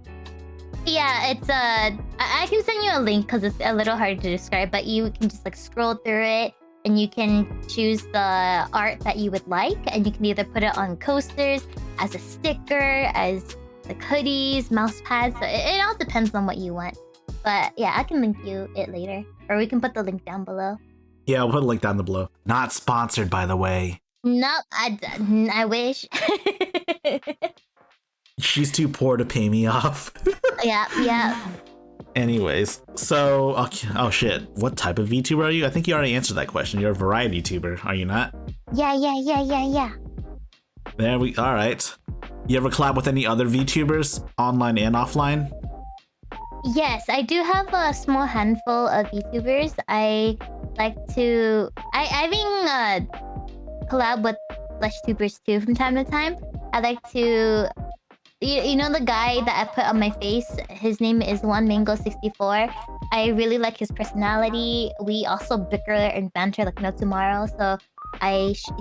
Yeah, it's I can send you a link because it's a little hard to describe, but you can just like scroll through it, and you can choose the art that you would like, and you can either put it on coasters, as a sticker, as like hoodies, mouse pads. So it all depends on what you want. But yeah, I can link you it later, or we can put the link down below. Yeah, I'll put a link down below. Not sponsored, by the way. Nope, I wish. She's too poor to pay me off. Yeah. Anyways, so okay. Oh shit, what type of VTuber are you? I think you already answered that question. You're a variety tuber, are you not? Yeah. All right. You ever collab with any other VTubers, online and offline? Yes, I do have a small handful of VTubers. I like to. I even collab with FleshTubers too from time to time. I like to. You know the guy that I put on my face? His name is OneMango64. I really like his personality. We also bicker and banter like no tomorrow. So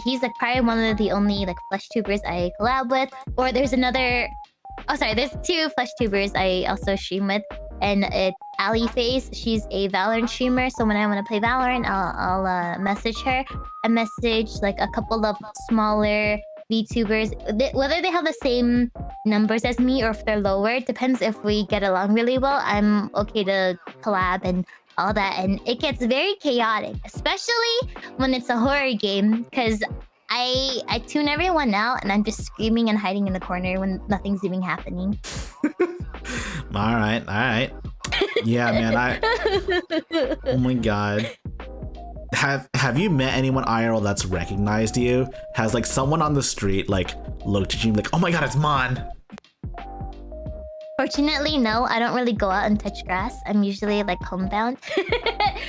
he's like probably one of the only like FleshTubers I collab with. Or there's another. Oh, sorry. There's two FleshTubers I also stream with, and it's AliFace. She's a Valorant streamer. So when I want to play Valorant, I'll message her. I message like a couple of smaller VTubers, whether they have the same numbers as me or if they're lower, depends if we get along really well. I'm okay to collab and all that, and it gets very chaotic, especially when it's a horror game, because I tune everyone out and I'm just screaming and hiding in the corner when nothing's even happening. All right. Yeah, man. Oh my god. Have you met anyone IRL that's recognized you? Has like someone on the street like looked at you like, oh my god, it's Mon? Fortunately, no. I don't really go out and touch grass. I'm usually like homebound.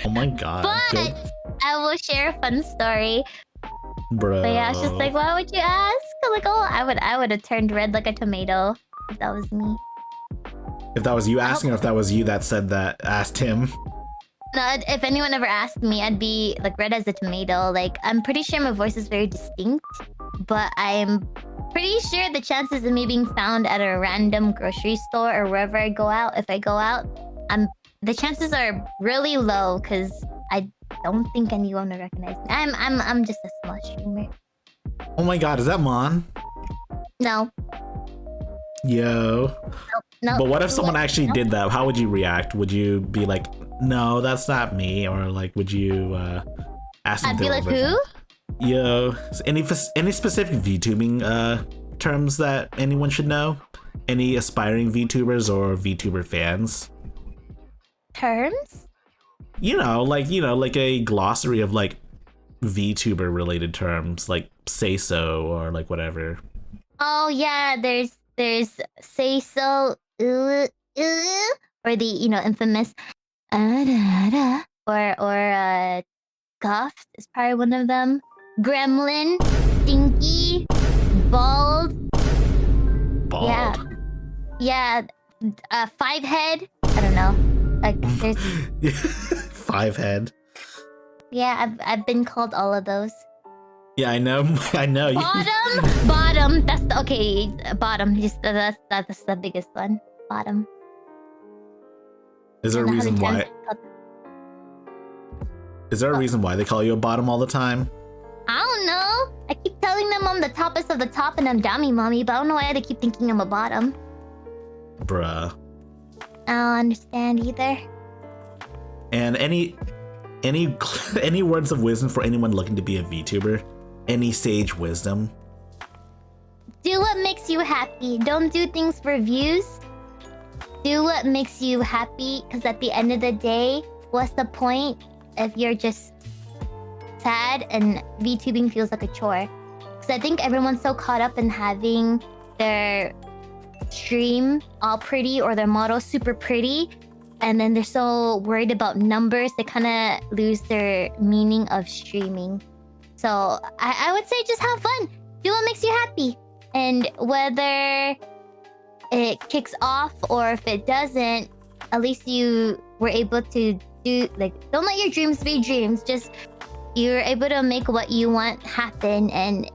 Oh my god. But good. I will share a fun story. Bro. But yeah, it's just like, why would you ask? Like, oh, I would have turned red like a tomato if that was me. If that was you asking, or if that was you that asked him? No, if anyone ever asked me, I'd be like red as a tomato. Like, I'm pretty sure my voice is very distinct, but I'm pretty sure the chances of me being found at a random grocery store or wherever I go out, if I go out, the chances are really low because I don't think anyone will recognize me. I'm just a small streamer. Oh my god, is that Mon? No. Yo. No. But what if someone actually did that? How would you react? Would you be like, no, that's not me? Or like, would you ask them? I'd be like, who? Yo, any specific VTubing terms that anyone should know? Any aspiring VTubers or VTuber fans? Terms? Like a glossary of like VTuber related terms, like say so or like whatever. Oh yeah, there's say so, or the infamous or Guffed is probably one of them. Gremlin, Stinky, Bald. Bald. Yeah. Five head. I don't know. Like there's. Five head. Yeah, I've been called all of those. Yeah, I know. I know. Bottom. That's the okay. Bottom. Just that's the biggest one. Bottom. Is there a reason why? Is there a reason why they call you a bottom all the time? I don't know. I keep telling them I'm the toppest of the top and I'm dummy mommy, but I don't know why they keep thinking I'm a bottom. Bruh. I don't understand either. And any words of wisdom for anyone looking to be a VTuber? Any sage wisdom? Do what makes you happy. Don't do things for views. Do what makes you happy, because at the end of the day, what's the point if you're just sad and VTubing feels like a chore? Because I think everyone's so caught up in having their stream all pretty or their model super pretty, and then they're so worried about numbers, they kind of lose their meaning of streaming. So I would say just have fun. Do what makes you happy. And whether it kicks off or if it doesn't, at least you were able to do, like, don't let your dreams be dreams. Just you're able to make what you want happen. And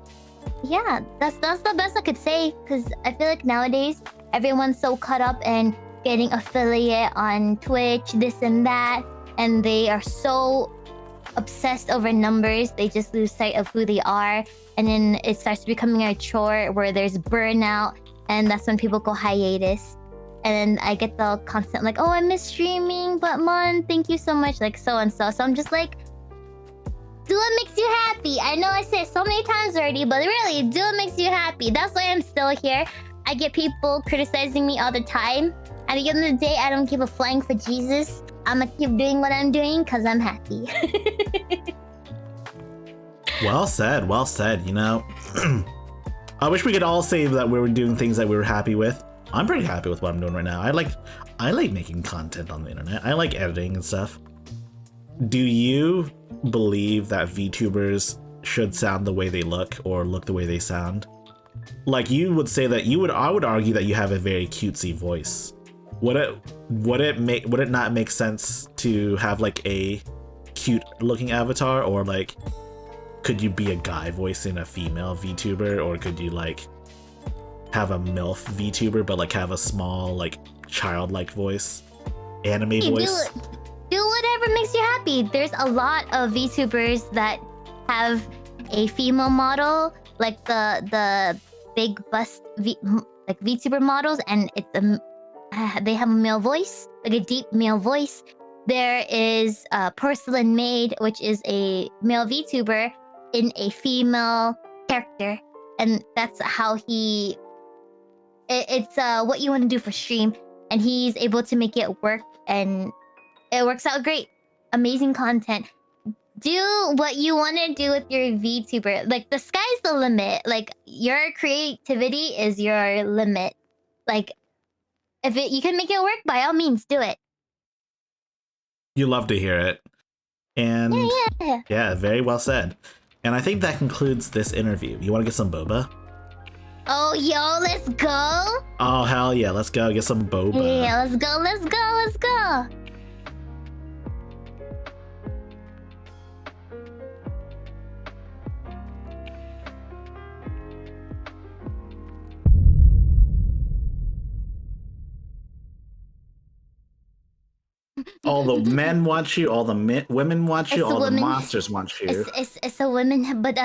yeah, that's the best I could say, because I feel like nowadays everyone's so caught up in getting affiliate on Twitch, this and that, and they are so obsessed over numbers, they just lose sight of who they are, and then it starts becoming a chore where there's burnout, and that's when people go hiatus. And then I get the constant like, oh, I miss streaming, but Mon, thank you so much, like so and so. So I'm just like, do what makes you happy. I know I said it so many times already, but really, do what makes you happy. That's why I'm still here. I get people criticizing me all the time. At the end of the day, I don't give a flying for Jesus. I'ma keep doing what I'm doing because I'm happy. Well said, well said. I wish we could all say that we were doing things that we were happy with. I'm pretty happy with what I'm doing right now. I like making content on the internet. I like editing and stuff. Do you believe that VTubers should sound the way they look or look the way they sound? Like, you would say that I would argue that you have a very cutesy voice. Would it not make sense to have like a cute looking avatar, or like could you be a guy voicing a female VTuber, or could you like have a MILF VTuber but like have a small like childlike voice, anime voice? Do whatever makes you happy. There's a lot of VTubers that have a female model, like the big bust VTuber models, and it's they have a male voice, like a deep male voice. There is Porcelain Maid, which is a male VTuber in a female character, and that's how it's what you want to do for stream, and he's able to make it work, and it works out great. Amazing content. Do what you want to do with your VTuber. Like, the sky's the limit. Like, your creativity is your limit. Like, if you can make it work, by all means, do it. You love to hear it. And yeah, very well said. And I think that concludes this interview. You want to get some boba? Oh, yo, let's go. Oh, hell yeah, let's go get some boba. Yeah, let's go, let's go, let's go. all the men want you, all the women want you, It's all the women. monsters want you. It's a women, but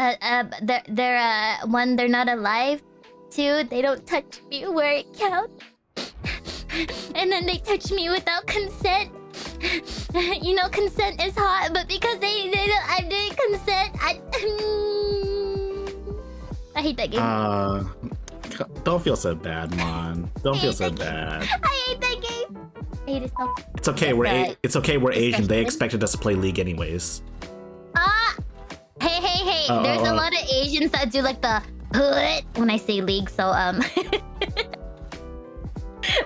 they're one, they're not alive. Two, they don't touch me where it counts. And then they touch me without consent. You know, consent is hot, but because I didn't consent, I hate that game. Don't feel so bad, man. Don't feel so bad. I hate that game. I hate it so. It's okay. It's okay. We're Asian. They expected us to play League anyways. Hey. There's a lot of Asians that do like the hood when I say League. So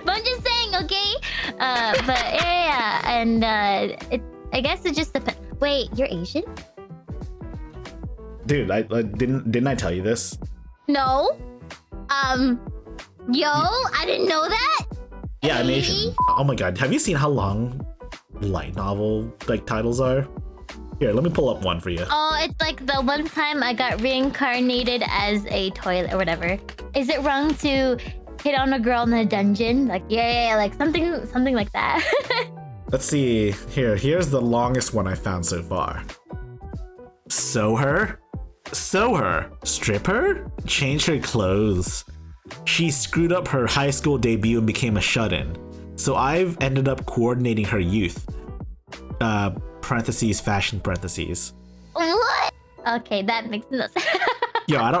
but I'm just saying, okay? But yeah, and I guess it just depends. Wait, you're Asian? Dude, I didn't I tell you this? No. Yo, I didn't know that. Yeah, I'm Asian. Oh my god, have you seen how long light novel like titles are? Here, let me pull up one for you. Oh, it's like the one time I got reincarnated as a toilet or whatever. Is it wrong to hit on a girl in a dungeon? Like, yeah, like something like that. Let's see. Here's the longest one I found so far. Sew her, strip her, change her clothes. She screwed up her high school debut and became a shut-in. So I've ended up coordinating her youth. Parentheses, fashion parentheses. What? Okay, that makes no sense. I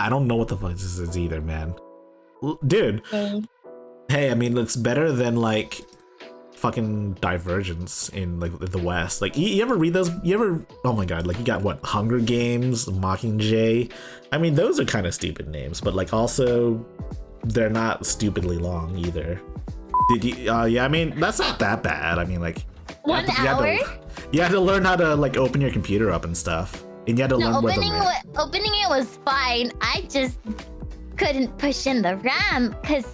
don't know what the fuck this is either, man. Dude. Okay. Hey, I mean, it's better than like fucking Divergence in like the West. Like, you ever read those? Oh my god, like you got what? Hunger Games, Mockingjay. I mean, those are kind of stupid names, but like also they're not stupidly long either. Did you? Yeah, I mean, that's not that bad. I mean, like 1 hour? You had to learn how to like open your computer up and stuff, and you had to learn where opening it was fine. I just couldn't push in the RAM because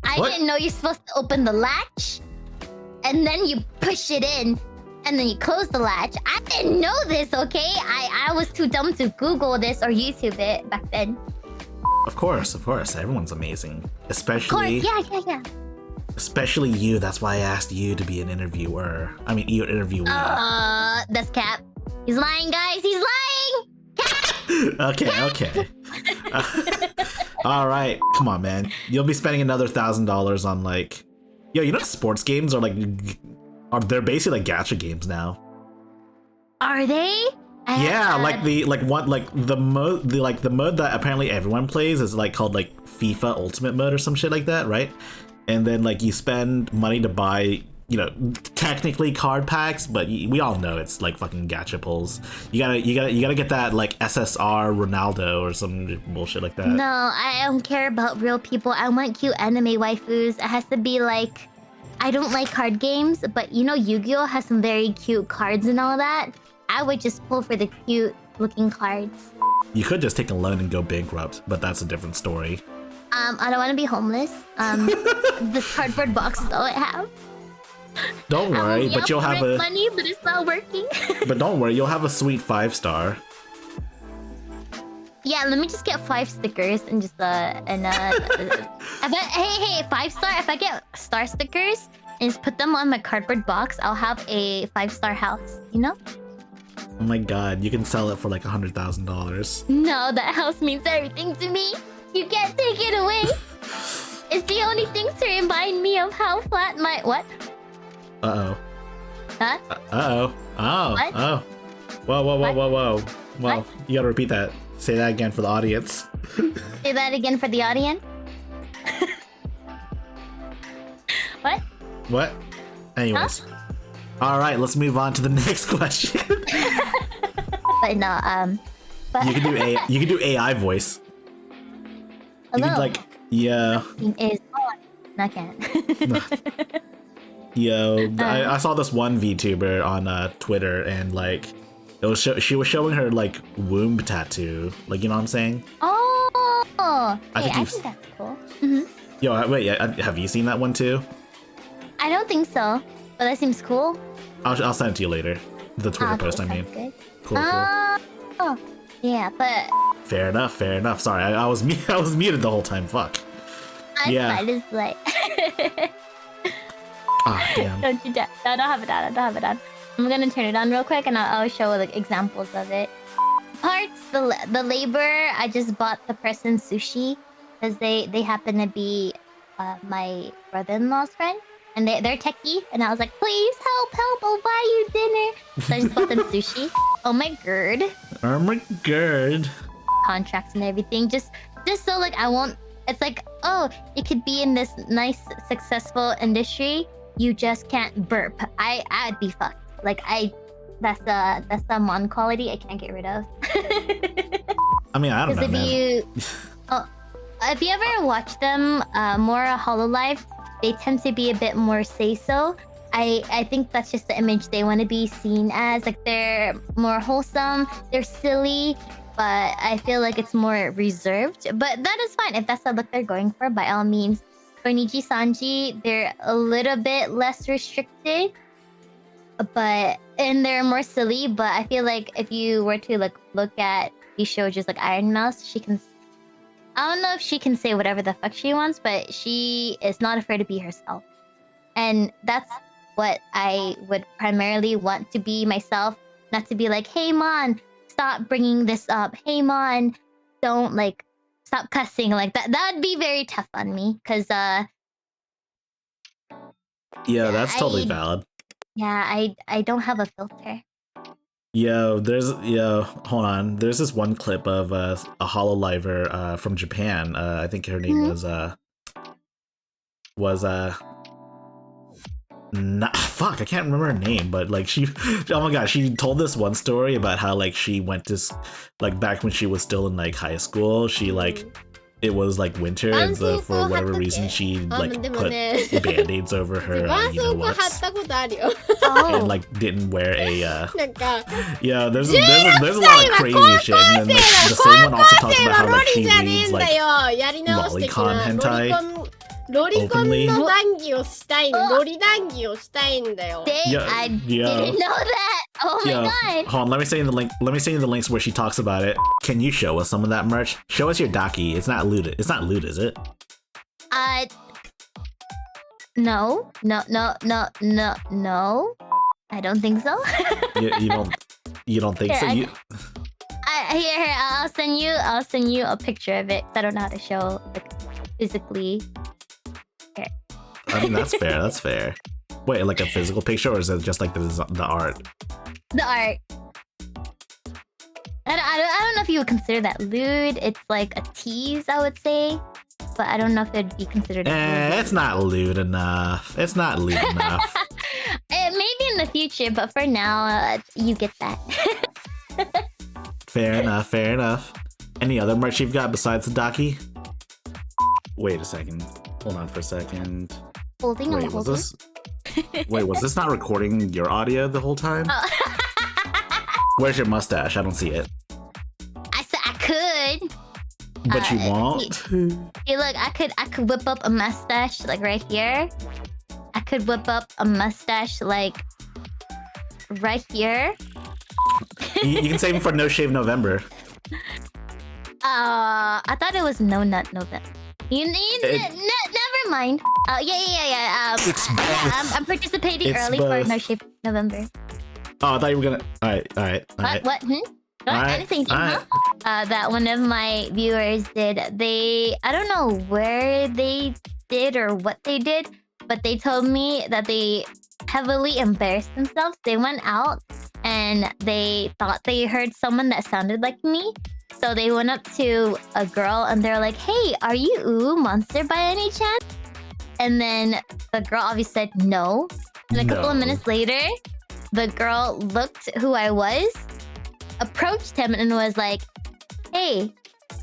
I didn't know you're supposed to open the latch, and then you push it in, and then you close the latch. I didn't know this, okay? I was too dumb to Google this or YouTube it back then. Of course, everyone's amazing, especially. Yeah. Especially you. That's why I asked you to be an interviewer. I mean, you interviewee. That's Cap. He's lying, guys. He's lying. Cap. Okay. All right, come on, man. You'll be spending another $1,000 on like, you know, sports games are they're basically like gacha games now. Are they? The mode that apparently everyone plays is like called like FIFA Ultimate Mode or some shit like that, right? And then like you spend money to buy, you know, technically card packs, but we all know it's like fucking gacha pulls. You gotta get that like SSR Ronaldo or some bullshit like that. No, I don't care about real people. I want cute anime waifus. It has to be like, I don't like card games, but you know Yu-Gi-Oh has some very cute cards and all that. I would just pull for the cute looking cards. You could just take a loan and go bankrupt, but that's a different story. I don't want to be homeless. This cardboard box is all I have. Don't worry, but you'll have money, but it's not working. But don't worry, you'll have a sweet 5-star. Yeah, let me just get 5 stickers and just hey, 5-star. If I get star stickers and just put them on my cardboard box, I'll have a 5-star house. You know? Oh my god, you can sell it for like $100,000. No, that house means everything to me. You can't take it away. It's the only thing to remind me of how flat my what? Uh-oh. Huh? Uh-oh. Oh. What? Oh. Whoa. What? You gotta repeat that. Say that again for the audience. Say that again for the audience. What? What? Anyways. Huh? All right, let's move on to the next question. But no, but you can do AI voice. hello. You could like, yeah. Is on. I can't. Yo, I saw this one VTuber on Twitter, and like, it was she was showing her like womb tattoo. Like, you know what I'm saying? Oh, I think that's cool. Mm-hmm. Yo, wait, have you seen that one too? I don't think so, but that seems cool. I'll send it to you later. The Twitter post, cool, I mean. good. Cool. Oh, yeah, but Fair enough. Sorry, I was muted the whole time. Fuck. I'm fine. It's like Ah, damn. Don't you dare. No, don't have it on. I don't have it on. I'm gonna turn it on real quick and I'll show like examples of it. Parts, the labor, I just bought the person sushi because they happen to be my brother-in-law's friend. And they're techie, and I was like, please help, I'll buy you dinner. So I just bought them sushi. Oh my god. Oh my god. Contracts and everything. Just so like I won't. It's like, oh, you could be in this nice, successful industry. You just can't burp. I'd be fucked. Like that's the mon quality I can't get rid of. I mean, I don't know, man. If you ever watch them, more Hololive, they tend to be a bit more say-so. I think that's just the image they want to be seen as. Like, they're more wholesome, they're silly, but I feel like it's more reserved. But that is fine. If that's the look they're going for, by all means. For Niji Sanji, they're a little bit less restricted, and they're more silly. But I feel like if you were to like look at these shoujos like Iron Mouse, I don't know if she can say whatever the fuck she wants, but she is not afraid to be herself. And that's what I would primarily want to be myself. Not to be like, hey, Mon, stop bringing this up. Hey, Mon, don't, like, stop cussing. Like, that would be very tough on me. Because, yeah, that's totally valid. Yeah, I don't have a filter. Hold on. There's this one clip of a Hololiver from Japan. I think her name fuck, I can't remember her name, but like oh my god, she told this one story about how like she went to like back when she was still in like high school, she like it was like winter and so for whatever reason she like put band-aids over her you know what and like didn't wear a yeah there's a lot of crazy shit and then like the same one also talks about how like she reads like lolicon hentai openly. I didn't know that. Oh my god. Hold on, let me send you the links where she talks about it. Can you show us some of that merch? Show us your daki. It's not loot, is it? No. I don't think so. you don't think so? Here, I'll send you a picture of it. I don't know how to show like physically. Here. I mean that's fair. Wait, like a physical picture, or is it just like the art? The art. I don't know if you would consider that lewd. It's like a tease, I would say. But I don't know if it'd be considered it's not lewd enough. It's not lewd enough. Maybe in the future, but for now, you get that. Fair enough. Any other merch you've got besides the daki? Wait a second. Hold on for a second. Wait, was this not recording your audio the whole time? Oh. Where's your mustache? I don't see it. I said I could. But you won't? Hey, look, I could whip up a mustache like right here. I could whip up a mustache like right here. You can save it for No Shave November. I thought it was No Nut November. Never mind. Yeah. I'm participating early for No Shave November. Oh, I thought you were gonna. All right. What? I didn't say anything, huh? That one of my viewers did. I don't know where they did or what they did, but they told me that they heavily embarrassed themselves. They went out and they thought they heard someone that sounded like me. So they went up to a girl and they're like, hey, are you Monster by any chance? And then the girl obviously said no. And a couple of minutes later, the girl looked who I was, approached him and was like, hey,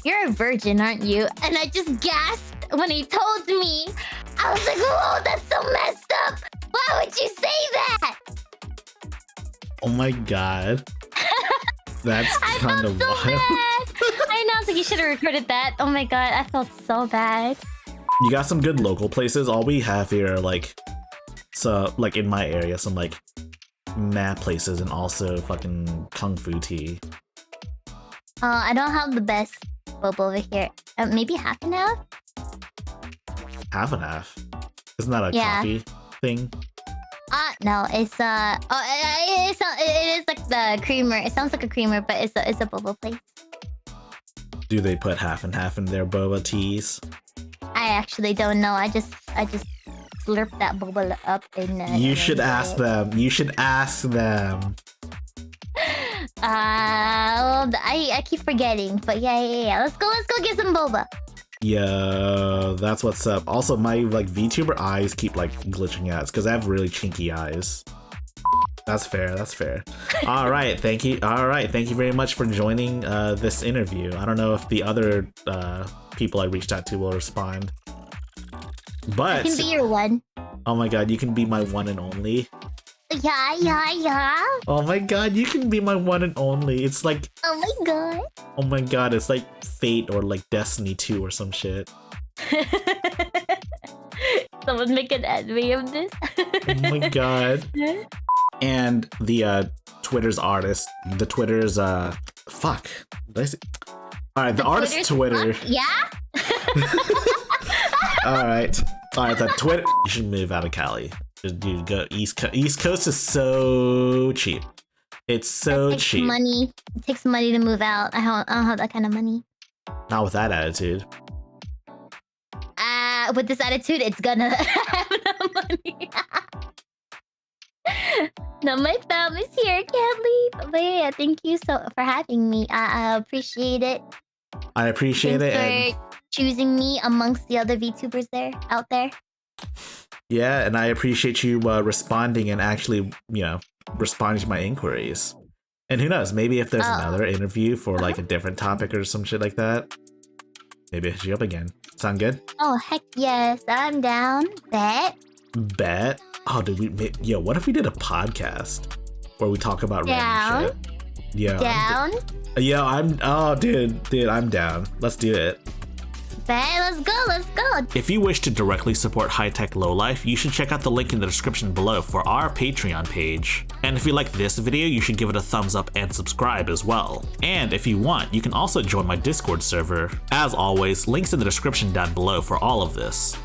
you're a virgin, aren't you? And I just gasped when he told me. I was like, whoa, that's so messed up. Why would you say that? Oh my god. That's kind of wild. I know, I was like, you should have recorded that. Oh my god, I felt so bad. You got some good local places. All we have here are like, like in my area, some like mad places and also fucking Kung Fu tea. I don't have the best boba over here. Maybe half and half? Half and half? Isn't that a coffee thing? No, it's it is like the creamer. It sounds like a creamer, but it's a boba place. Do they put half and half in their boba teas? I actually don't know. I just slurp that boba up and. You should ask them. You should ask them. I keep forgetting, but yeah. Let's go get some boba. Yo, that's what's up. Also, my like VTuber eyes keep like glitching out. It's because I have really chinky eyes. That's fair. That's fair. All right, thank you. All right, thank you very much for joining this interview. I don't know if the other people I reached out to will respond, but I can be your one. Oh my god, you can be my one and only. Yeah. Oh my god, you can be my one and only. It's like. Oh my god. Oh my god, it's like Fate or like Destiny 2 or some shit. Someone make an anime of this. Oh my god. And the Twitter's artist, the Twitter's fuck. Did I say? All right, the artist's Twitter. Fuck? Yeah. All right, the Twitter. You should move out of Cali. Dude, go East Coast. East Coast is so cheap. It's so cheap. Money. It takes money to move out. I don't have that kind of money. Not with that attitude. With this attitude, it's gonna have no money. No, my family's here. Can't leave. But yeah, thank you for having me. I appreciate it. I appreciate Thanks for choosing me amongst the other VTubers out there. Yeah, and I appreciate you responding and actually, responding to my inquiries. And who knows, maybe if there's another interview for like a different topic or some shit like that, maybe I'll hit you up again. Sound good? Oh, heck yes. I'm down. Bet. Oh, what if we did a podcast where we talk about random shit? Yeah. Down? Dude, I'm down. Let's do it. Bet, let's go. If you wish to directly support High Tech Lowlife, you should check out the link in the description below for our Patreon page. And if you like this video, you should give it a thumbs up and subscribe as well. And if you want, you can also join my Discord server. As always, links in the description down below for all of this.